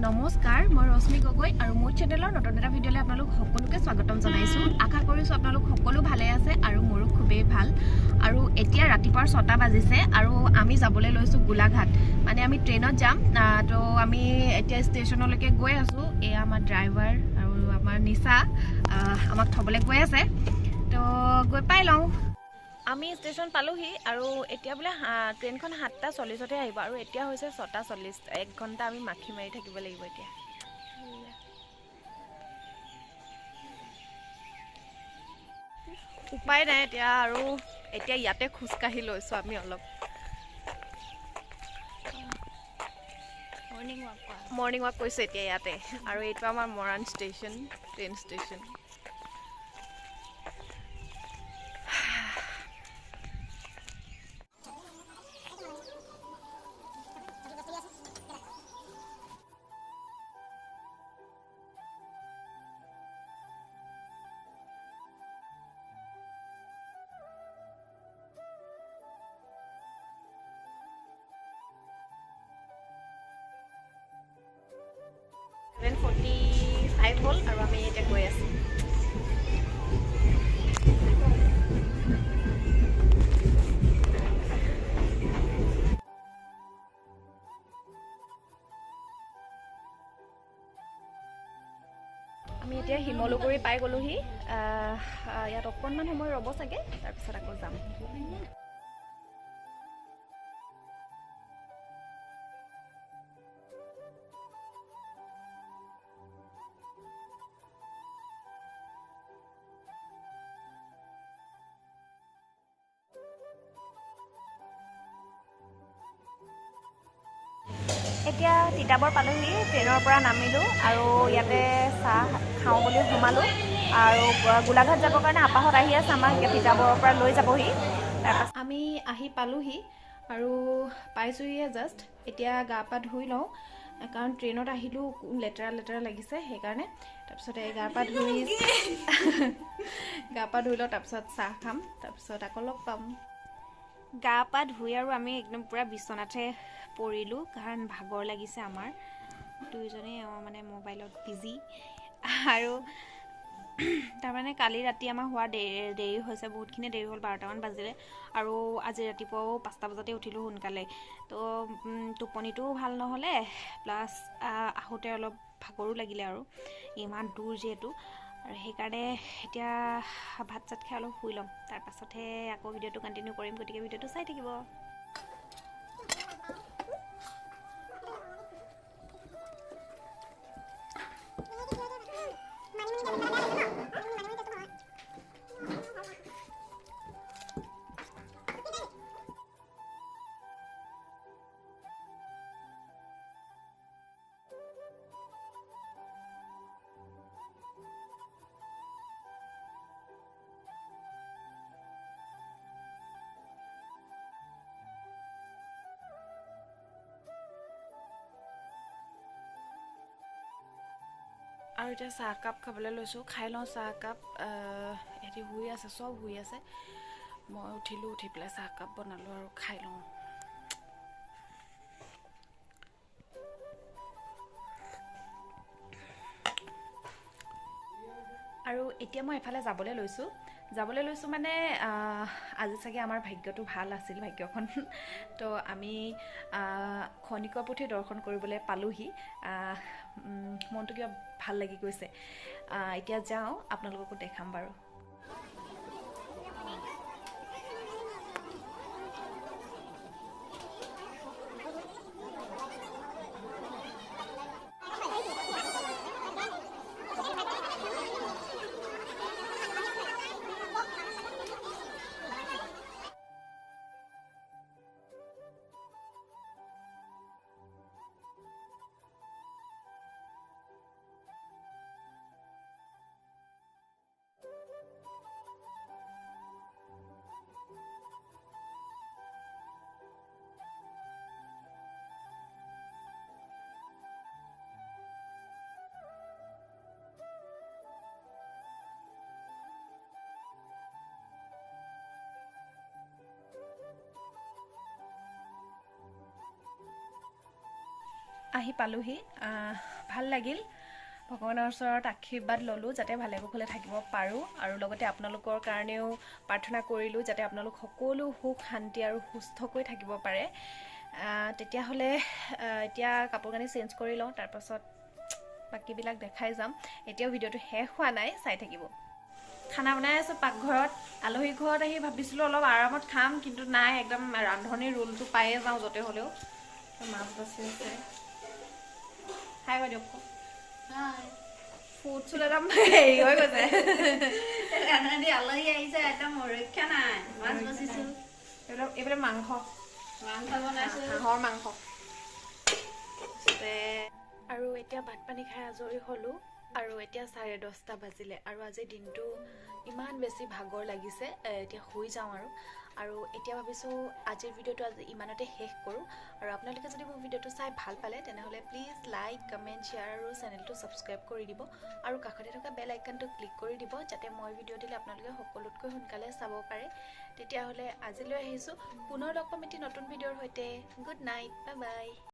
নমস্কাৰ মই ৰশ্মি গগৈ আৰু মোৰ চেনেলৰ নতুন এটা ভিডিঅ'লৈ আপোনালোক সকলোকে স্বাগতম জনাইছো আশা কৰিছো আপোনালোক সকলো ভালে আছে আৰু মোৰো খুবেই ভাল আৰু এতিয়া ৰাতিপুৱাৰ 6টা বাজিছে আৰু আমি যাবলৈ লৈছো গোলাঘাট মানে আমি ট্ৰেইনত যাম তো আমি এতিয়া ষ্টেচনলৈকে গৈ আছো এয়া আমাৰ ড্ৰাইভাৰ আৰু আমাৰ নিচা আমাক থবলৈ গৈ আছে তো গৈ পাই লওঁ আমি ষ্টেচন পালোহি আৰু এতিয়া বোলে ট্ৰেইনখন 7:40তে আহিব আৰু এতিয়া হৈছে 6:40 1 ঘণ্টা আমি মাখি মাৰি থাকিব লাগিব এতিয়া উপায় নাই এতিয়া আৰু এতিয়া ইয়াতে খোজকাঢ়ি লৈছোঁ আমি অলপ মৰ্ণিং ৱাক কৰিছোঁ এতিয়া ইয়াতে আৰু এইটো আমাৰ Moran station train station Then 45 হ'ল আৰু আমি এতিয়া গৈ আছোঁ আমি এতিয়া শিমলুগুৰি পাই গ'লোহি ইয়াত অকণমান সময় ৰ'ব চাগে তাৰপিছত আকৌ যাম এতিয়া তিতাবৰ পালোহি ট্ৰেইনৰ পৰা নামিলোঁ আৰু ইয়াতে চাহ খাওঁ বুলি সোমালোঁ আৰু গোলাঘাট যাবৰ কাৰণে আপাহত আহি আছে আমাক তিতাবৰৰ পৰা লৈ যাবহি তাৰপাছত আমি আহি পালোহি আৰু পাইছোঁহিয়ে জাষ্ট এতিয়া গা পা ধুই লওঁ কাৰণ ট্ৰেইনত আহিলোঁ লেতেৰা লেতেৰা লাগিছে সেইকাৰণে তাৰপিছত গা পা ধুই লওঁ তাৰপিছত চাহ খাম তাৰপিছত আকৌ লগ পাম গা পা ধুই আৰু আমি একদম পুৰা বিচনাতে পৰিলোঁ কাৰণ ভাগৰ লাগিছে আমাৰ দুইজনেই মানে মোবাইলত বিজি আৰু তাৰমানে কালি ৰাতি আমাৰ হোৱা দেৰি হৈছে বহুতখিনি দেৰি হ'ল 12টামান বাজিলে আৰু আজি ৰাতিপুৱাও 5টা বজাতে উঠিলোঁ সোনকালে তো টোপনিটোও ভাল নহ'লে প্লাছ আহোঁতে অলপ ভাগৰো লাগিলে আৰু ইমান দূৰ যিহেতু আৰু সেইকাৰণে এতিয়া ভাত চাত খাই অলপ শুই ল'ম তাৰপাছতহে আকৌ ভিডিঅ'টো কণ্টিনিউ কৰিম গতিকে ভিডিঅ'টো চাই থাকিব আৰু এতিয়া চাহকাপ খাবলৈ লৈছোঁ খাই লওঁ চাহকাপ এহেঁতি শুই আছে চব শুই আছে মই উঠিলোঁ উঠি পেলাই চাহকাপ বনালোঁ আৰু খাই লওঁ আৰু এতিয়া মই এফালে যাবলৈ লৈছোঁ মানে আজি চাগে আমাৰ ভাগ্যটো ভাল আছিল ভাগ্যখন তো আমি খনিকৰ পুথি দৰ্শন কৰিবলৈ পালোহি মনটো কিবা ভাল লাগি গৈছে এতিয়া যাওঁ আপোনালোককো দেখাম বাৰু আহি পালোহি ভাল লাগিল ভগৱানৰ ওচৰত আশীৰ্বাদ ল'লোঁ যাতে ভালে কুশলে থাকিব পাৰোঁ আৰু লগতে আপোনালোকৰ কাৰণেও প্ৰাৰ্থনা কৰিলোঁ যাতে আপোনালোক সকলো সুখ শান্তি আৰু সুস্থকৈ থাকিব পাৰে তেতিয়াহ'লে এতিয়া কাপোৰ কানি চেঞ্জ কৰি লওঁ তাৰপাছত বাকীবিলাক দেখাই যাম এতিয়াও ভিডিঅ'টো শেষ হোৱা নাই চাই থাকিব খানা বনাই আছোঁ পাকঘৰত আলহী ঘৰত আহি ভাবিছিলোঁ অলপ আৰামত খাম কিন্তু নাই একদম ৰান্ধনিৰ ৰোলটো পায়ে যাওঁ য'তে হ'লেও মাছ বাচি আছে খাই গৈ দিয়ক ফুড চুল একদম হেৰি হৈ গৈছে আলহী আহিছে একদম ৰক্ষা নাই মাছ বাচিছোঁ এইফালে মাংস বনাইছোঁ হাঁহৰ মাংস আৰু এতিয়া ভাত পানী খাই আজৰি হ'লোঁ আৰু এতিয়া 10:30 বাজিলে আৰু আজিৰ দিনটো ইমান বেছি ভাগৰ লাগিছে এতিয়া শুই যাওঁ আৰু এতিয়া ভাবিছোঁ আজিৰ ভিডিঅ'টো আজি ইমানতে শেষ কৰোঁ আৰু আপোনালোকে যদি মোৰ ভিডিঅ'টো চাই ভাল পালে তেনেহ'লে প্লিজ লাইক কমেণ্ট শ্বেয়াৰ আৰু চেনেলটো ছাবস্ক্ৰাইব কৰি দিব আৰু কাষতে থকা বেল আইকনটো ক্লিক কৰি দিব যাতে মই ভিডিঅ' দিলে আপোনালোকে সকলোতকৈ সোনকালে চাব পাৰে তেতিয়াহ'লে আজিলৈ আহিছোঁ পুনৰ লগ পাম এটি নতুন ভিডিঅ'ৰ সৈতে গুড নাইট বাই বাই